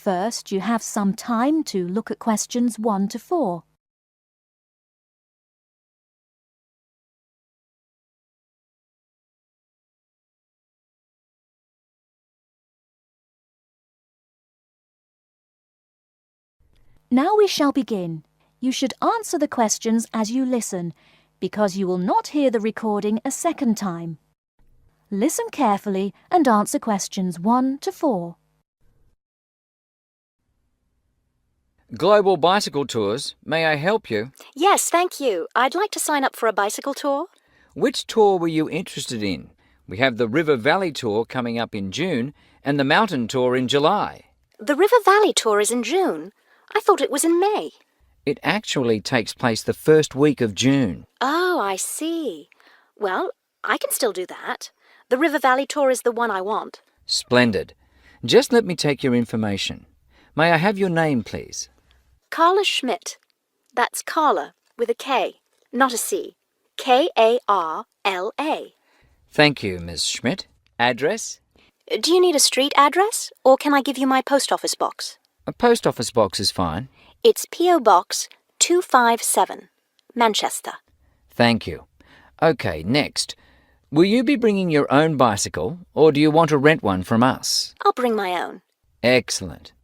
First, you have some time to look at questions 1 to 4. Now we shall begin. You should answer the questions as you listen, because you will not hear the recording a second time. Listen carefully and answer questions 1 to 4. Global Bicycle Tours, may I help you? Yes, thank you. I'd like to sign up for a bicycle tour. Which tour were you interested in? We have the River Valley Tour coming up in June and the Mountain Tour in July. The River Valley tour is in June. I thought it was in May. It actually takes place the first week of June. Oh, I see. Well, I can still do that. The River Valley tour is the one I want. Splendid. Just let me take your information. May I have your name, please? Carla Schmidt. That's Carla with a K, not a C. K-A-R-L-A. Thank you, Ms. Schmidt. Address? Do you need a street address, or can I give you my post office box? A post office box is fine. It's P.O. Box 257, Manchester. Thank you. Okay, next. Will you be bringing your own bicycle, or do you want to rent one from us? I'll bring my own. Excellent.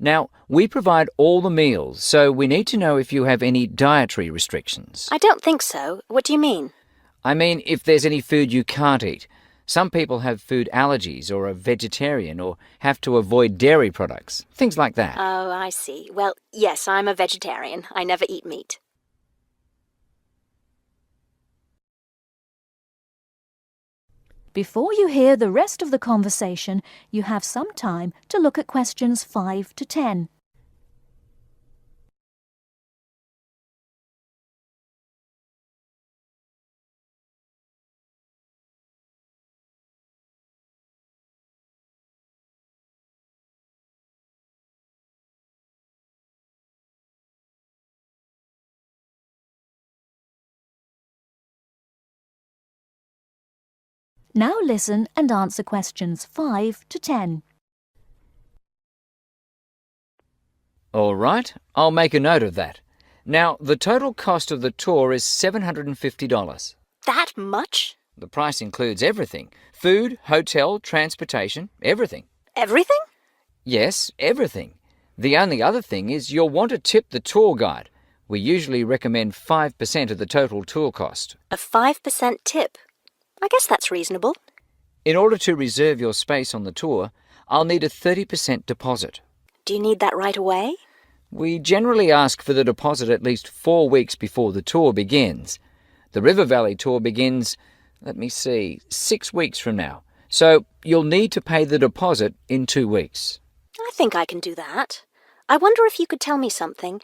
Now, we provide all the meals, so we need to know if you have any dietary restrictions. I don't think so. What do you mean? I mean, if there's any food you can't eat. Some people have food allergies or are vegetarian or have to avoid dairy products, things like that. Oh, I see. Well, yes, I'm a vegetarian. I never eat meat. Before you hear the rest of the conversation, you have some time to look at questions 5 to 10. Now listen and answer questions 5 to 10. All right, I'll make a note of that. Now, the total cost of the tour is $750. That much? The price includes everything. Food, hotel, transportation, everything. Everything? Yes, everything. The only other thing is you'll want to tip the tour guide. We usually recommend 5% of the total tour cost. A 5% tip. I guess that's reasonable. In order to reserve your space on the tour, I'll need a 30% deposit. Do you need that right away? We generally ask for the deposit at least 4 weeks before the tour begins. The River Valley tour begins, 6 weeks from now. So you'll need to pay the deposit in 2 weeks. I think I can do that. I wonder if you could tell me something.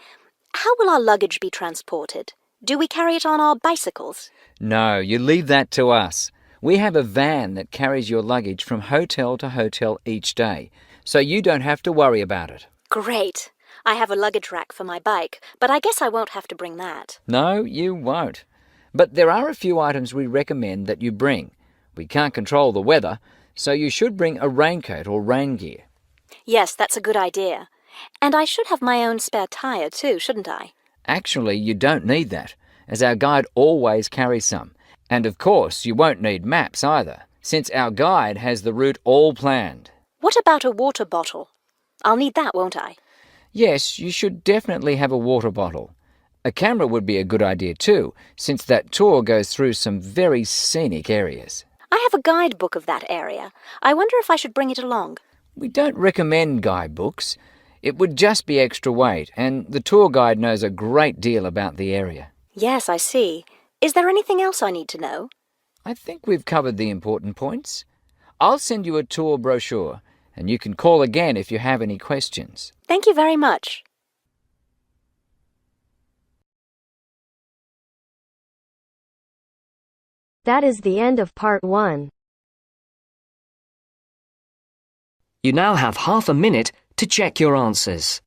How will our luggage be transported? Do we carry it on our bicycles? No, you leave that to us. We have a van that carries your luggage from hotel to hotel each day, so you don't have to worry about it. Great. I have a luggage rack for my bike, but I guess I won't have to bring that. No, you won't. But there are a few items we recommend that you bring. We can't control the weather, so you should bring a raincoat or rain gear. Yes, that's a good idea. And I should have my own spare tire too, shouldn't I? Actually, you don't need that, as our guide always carries some. And of course, you won't need maps either, since our guide has the route all planned. What about a water bottle? I'll need that, won't I? Yes, you should definitely have a water bottle. A camera would be a good idea too, since that tour goes through some very scenic areas. I have a guidebook of that area. I wonder if I should bring it along. We don't recommend guidebooks. It would just be extra weight, and the tour guide knows a great deal about the area. Yes, I see. Is there anything else I need to know? I think we've covered the important points. I'll send you a tour brochure, and you can call again if you have any questions. Thank you very much. That is the end of part 1. You now have half a minute to check your answers.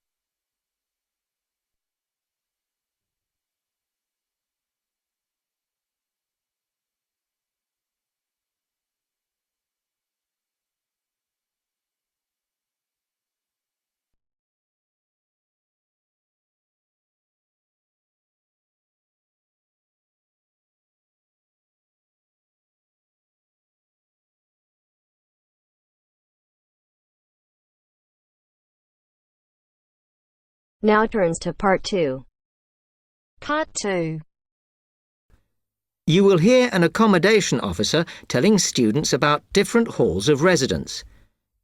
Now turns to Part 2. Part 2. You will hear an accommodation officer telling students about different halls of residence.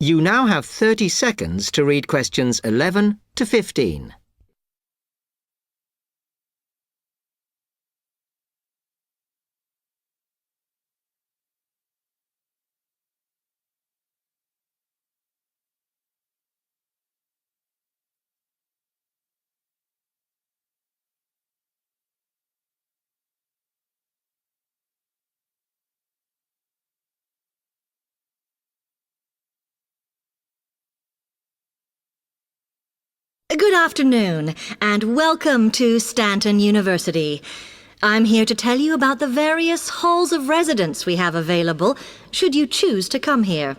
You now have 30 seconds to read questions 11 to 15. Good afternoon, and welcome to Stanton University. I'm here to tell you about the various halls of residence we have available, should you choose to come here.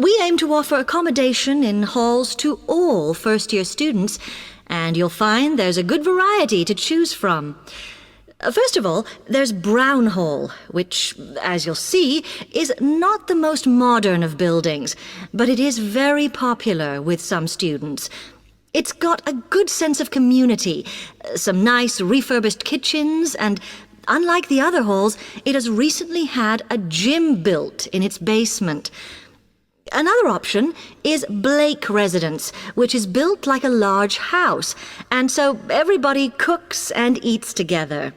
We aim to offer accommodation in halls to all first-year students, and you'll find there's a good variety to choose from. First of all, there's Brown Hall, which, as you'll see, is not the most modern of buildings, but it is very popular with some students. It's got a good sense of community, some nice refurbished kitchens, and unlike the other halls, it has recently had a gym built in its basement. Another option is Blake Residence, which is built like a large house, and so everybody cooks and eats together.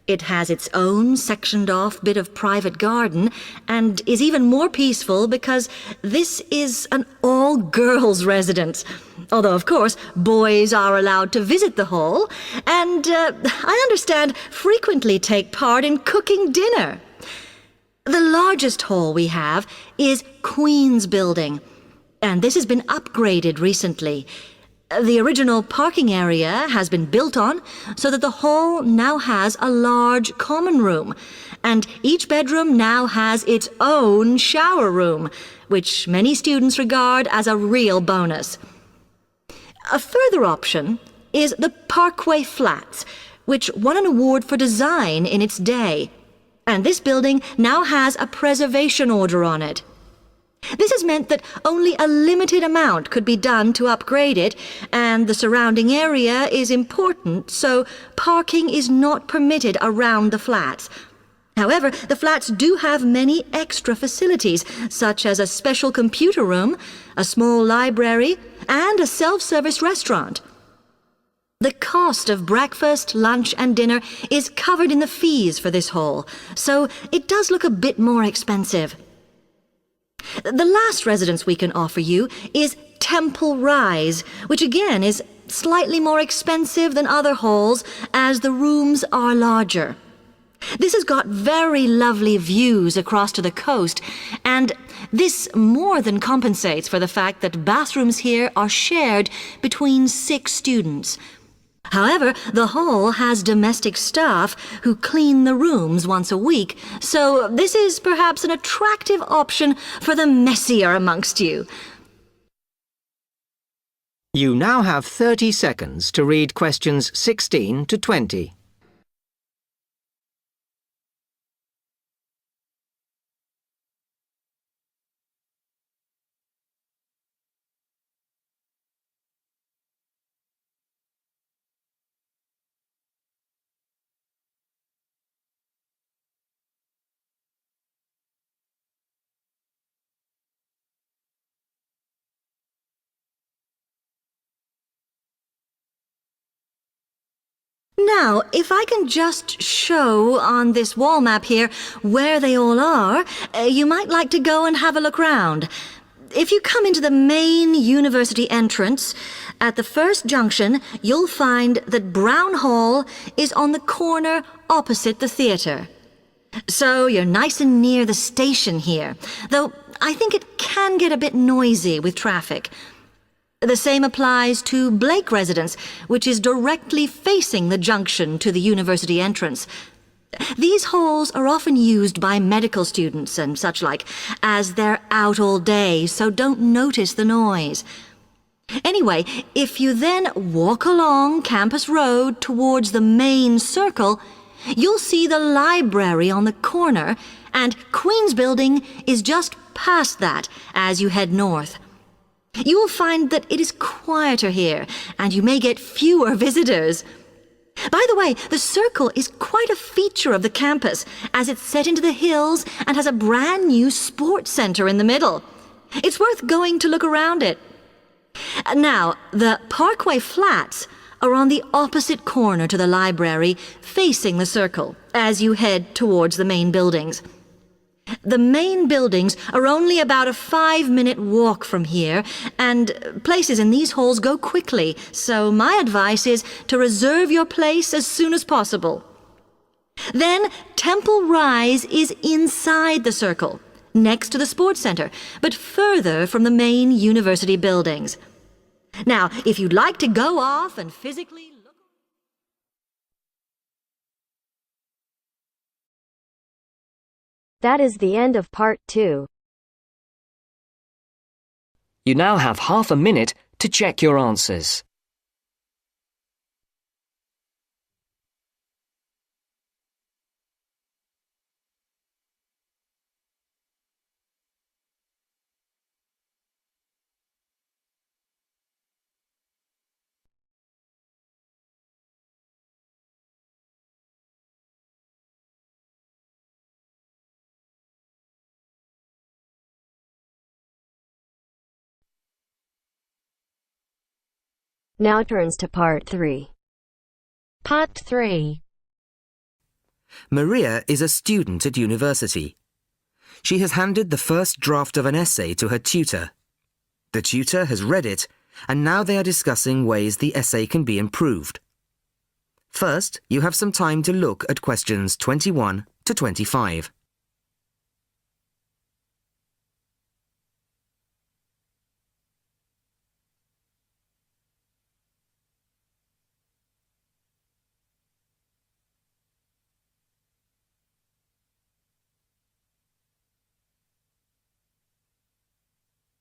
It has its own sectioned-off bit of private garden and is even more peaceful because this is an all-girls residence. Although, of course, boys are allowed to visit the hall and, I understand, frequently take part in cooking dinner. The largest hall we have is Queen's Building, and this has been upgraded recently. The original parking area has been built on so that the hall now has a large common room, and each bedroom now has its own shower room, which many students regard as a real bonus. A further option is the Parkway Flats, which won an award for design in its day, and this building now has a preservation order on it. This has meant that only a limited amount could be done to upgrade it, and the surrounding area is important, so parking is not permitted around the flats. However, the flats do have many extra facilities, such as a special computer room, a small library, and a self-service restaurant. The cost of breakfast, lunch, and dinner is covered in the fees for this hall, so it does look a bit more expensive. The last residence we can offer you is Temple Rise, which again is slightly more expensive than other halls as the rooms are larger. This has got very lovely views across to the coast, and this more than compensates for the fact that bathrooms here are shared between 6 students. However, the hall has domestic staff who clean the rooms once a week, so this is perhaps an attractive option for the messier amongst you. You now have 30 seconds to read questions 16 to 20. Now, if I can just show on this wall map here where they all are, you might like to go and have a look round. If you come into the main university entrance, at the first junction, you'll find that Brown Hall is on the corner opposite the theatre. So you're nice and near the station here, though I think it can get a bit noisy with traffic. The same applies to Blake Residence, which is directly facing the junction to the university entrance. These halls are often used by medical students and such like, as they're out all day, so don't notice the noise. Anyway, if you then walk along Campus Road towards the main circle, you'll see the library on the corner, and Queen's Building is just past that as you head north. You will find that it is quieter here, and you may get fewer visitors. By the way, the circle is quite a feature of the campus, as it's set into the hills and has a brand new sports center in the middle. It's worth going to look around it. Now, the Parkway Flats are on the opposite corner to the library, facing the circle, as you head towards the main buildings. The main buildings are only about a 5-minute walk from here, and places in these halls go quickly, so my advice is to reserve your place as soon as possible. Then Temple Rise is inside the circle, next to the sports center, but further from the main university buildings. Now, if you'd like to go off and physically look... That is the end of part 2. You now have half a minute to check your answers. Now turns to part 3. Part 3. Maria is a student at university. She has handed the first draft of an essay to her tutor. The tutor has read it, and now they are discussing ways the essay can be improved. First, you have some time to look at questions 21 to 25.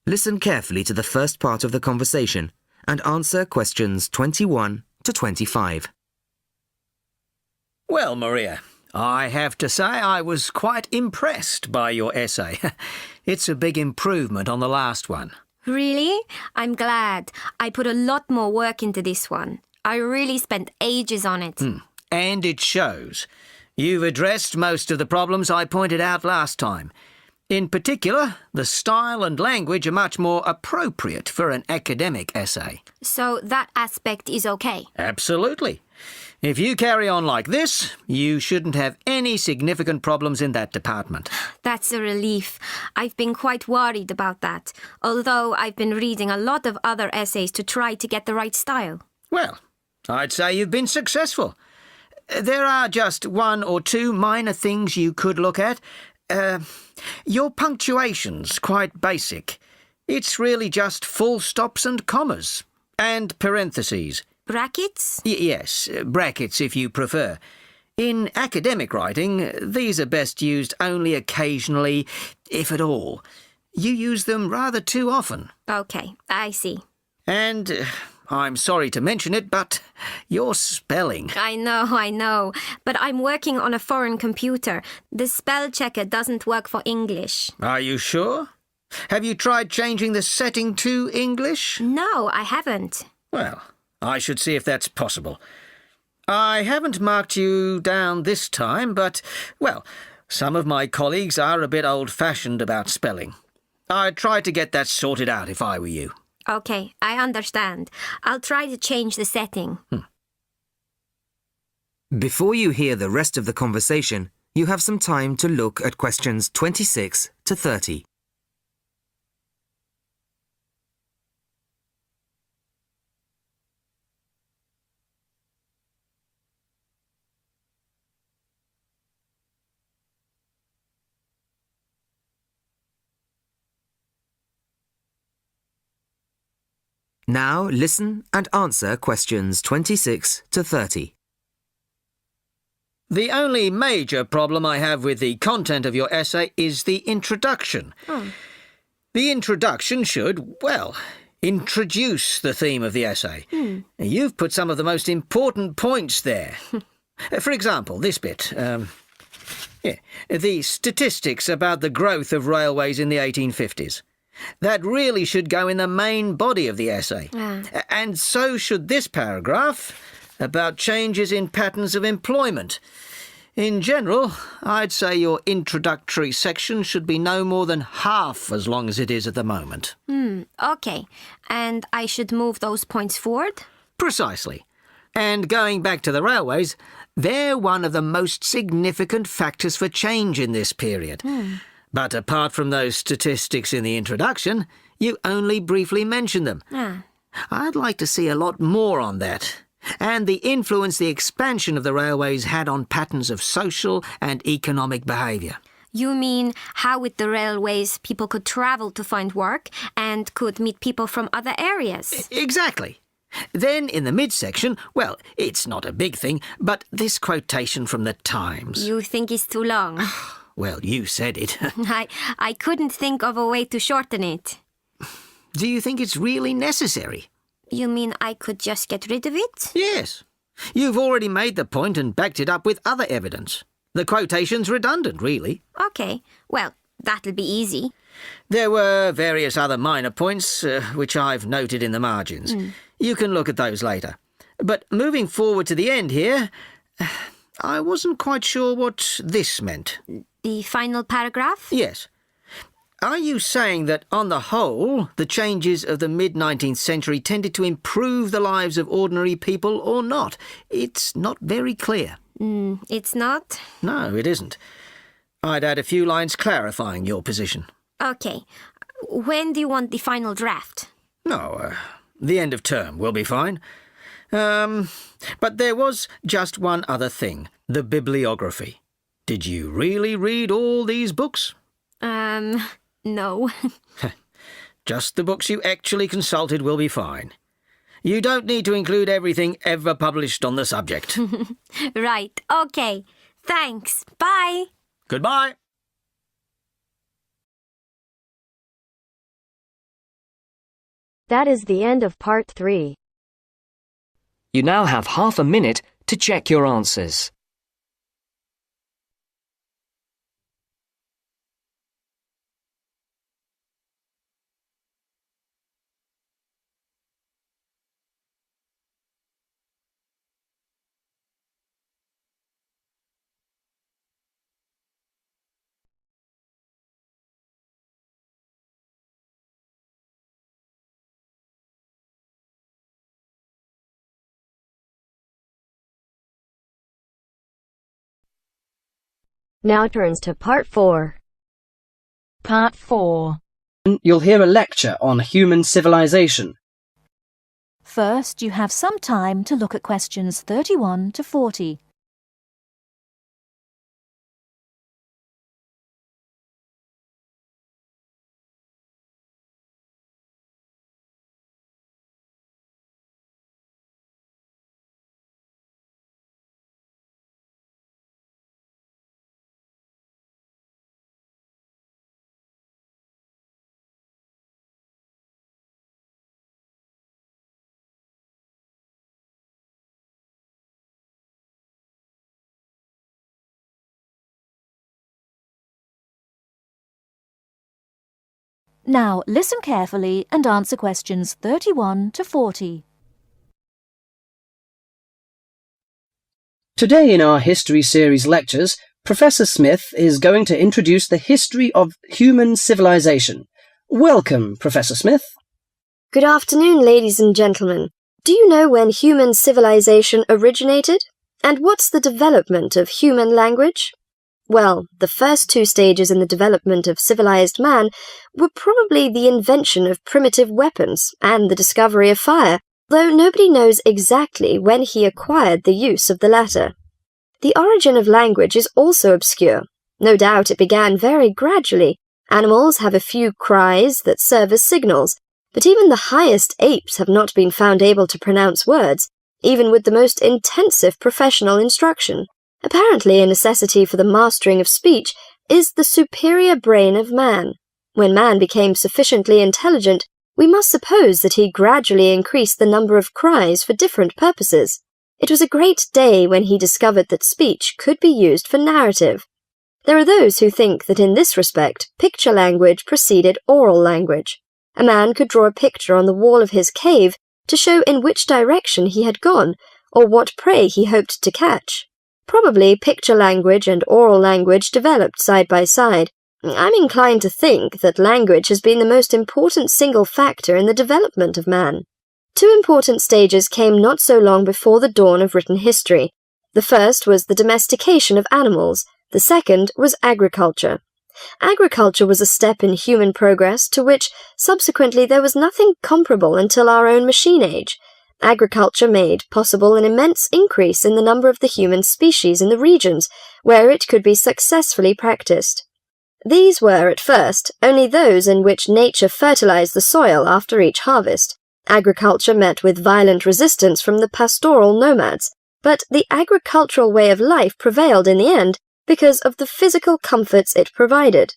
Listen carefully to the first part of the conversation and answer questions 21 to 25. Well, Maria, I have to say I was quite impressed by your essay. It's a big improvement on the last one. Really? I'm glad. I put a lot more work into this one. I really spent ages on it. And it shows. You've addressed most of the problems I pointed out last time. In particular, the style and language are much more appropriate for an academic essay. So that aspect is okay? Absolutely. If you carry on like this, you shouldn't have any significant problems in that department. That's a relief. I've been quite worried about that, although I've been reading a lot of other essays to try to get the right style. Well, I'd say you've been successful. There are just one or two minor things you could look at. Your punctuation's quite basic. It's really just full stops and commas. And parentheses. Brackets? Yes, brackets if you prefer. In academic writing, these are best used only occasionally, if at all. You use them rather too often. Okay, I see. And I'm sorry to mention it, but your spelling... I know. But I'm working on a foreign computer. The spell checker doesn't work for English. Are you sure? Have you tried changing the setting to English? No, I haven't. Well, I should see if that's possible. I haven't marked you down this time, but, well, some of my colleagues are a bit old-fashioned about spelling. I'd try to get that sorted out if I were you. Okay, I understand. I'll try to change the setting. Before you hear the rest of the conversation, you have some time to look at questions 26 to 30. Now listen and answer questions 26 to 30. The only major problem I have with the content of your essay is the introduction. The introduction should, well, introduce the theme of the essay. You've put some of the most important points there. For example, this bit. The statistics about the growth of railways in the 1850s. That really should go in the main body of the essay. And so should this paragraph about changes in patterns of employment. In general, I'd say your introductory section should be no more than half as long as it is at the moment. Okay. And I should move those points forward? Precisely. And going back to the railways, they're one of the most significant factors for change in this period. But apart from those statistics in the introduction, you only briefly mention them. I'd like to see a lot more on that, and the influence the expansion of the railways had on patterns of social and economic behaviour. You mean how with the railways people could travel to find work and could meet people from other areas? Exactly. Then in the midsection, well, it's not a big thing, but this quotation from the Times. You think it's too long? Well, you said it. I couldn't think of a way to shorten it. Do you think it's really necessary? You mean I could just get rid of it? Yes. You've already made the point and backed it up with other evidence. The quotation's redundant, really. Okay, well, that'll be easy. There were various other minor points, which I've noted in the margins. You can look at those later. But moving forward to the end here, I wasn't quite sure what this meant. The final paragraph? Yes. Are you saying that, on the whole, the changes of the mid-19th century tended to improve the lives of ordinary people or not? It's not very clear. It's not? No, it isn't. I'd add a few lines clarifying your position. Okay. When do you want the final draft? No, the end of term will be fine. But there was just one other thing, the bibliography. Did you really read all these books? No. Just the books you actually consulted will be fine. You don't need to include everything ever published on the subject. Right, okay. Thanks. Bye. Goodbye. That is the end of part 3. You now have half a minute to check your answers. Now turns to part 4. Part 4. You'll hear a lecture on human civilization. First, you have some time to look at questions 31 to 40. Now, listen carefully and answer questions 31 to 40. Today in our History Series lectures, Professor Smith is going to introduce the history of human civilization. Welcome, Professor Smith. Good afternoon, ladies and gentlemen. Do you know when human civilization originated? And what's the development of human language? Well, the first 2 stages in the development of civilized man were probably the invention of primitive weapons and the discovery of fire, though nobody knows exactly when he acquired the use of the latter. The origin of language is also obscure. No doubt it began very gradually. Animals have a few cries that serve as signals, but even the highest apes have not been found able to pronounce words, even with the most intensive professional instruction. Apparently, a necessity for the mastering of speech is the superior brain of man. When man became sufficiently intelligent, we must suppose that he gradually increased the number of cries for different purposes. It was a great day when he discovered that speech could be used for narrative. There are those who think that in this respect, picture language preceded oral language. A man could draw a picture on the wall of his cave to show in which direction he had gone, or what prey he hoped to catch. Probably picture language and oral language developed side by side. I'm inclined to think that language has been the most important single factor in the development of man. Two important stages came not so long before the dawn of written history. The first was the domestication of animals. The second was agriculture. Agriculture was a step in human progress to which, subsequently, there was nothing comparable until our own machine age. Agriculture made possible an immense increase in the number of the human species in the regions where it could be successfully practiced. These were, at first, only those in which nature fertilized the soil after each harvest. Agriculture met with violent resistance from the pastoral nomads, but the agricultural way of life prevailed in the end because of the physical comforts it provided.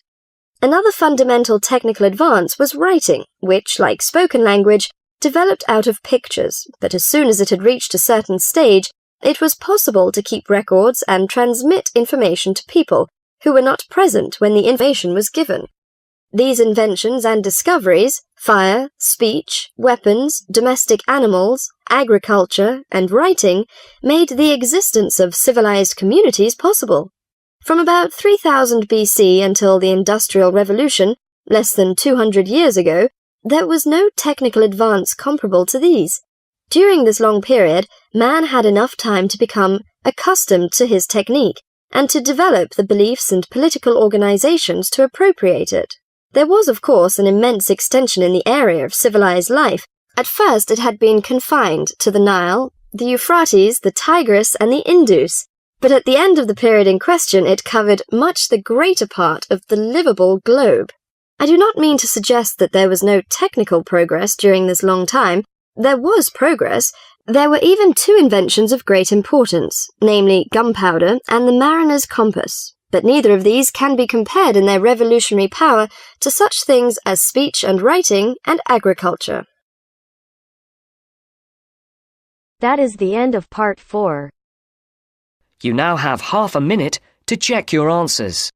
Another fundamental technical advance was writing, which, like spoken language, developed out of pictures, but as soon as it had reached a certain stage, it was possible to keep records and transmit information to people who were not present when the information was given. These inventions and discoveries, fire, speech, weapons, domestic animals, agriculture, and writing, made the existence of civilized communities possible. From about 3000 BC until the Industrial Revolution, less than 200 years ago, there was no technical advance comparable to these. During this long period, man had enough time to become accustomed to his technique and to develop the beliefs and political organizations to appropriate it. There was, of course, an immense extension in the area of civilized life. At first it had been confined to the Nile, the Euphrates, the Tigris, and the Indus, but at the end of the period in question it covered much the greater part of the livable globe. I do not mean to suggest that there was no technical progress during this long time. There was progress. There were even two inventions of great importance, namely gunpowder and the mariner's compass, but neither of these can be compared in their revolutionary power to such things as speech and writing and agriculture. That is the end of part 4. You now have half a minute to check your answers.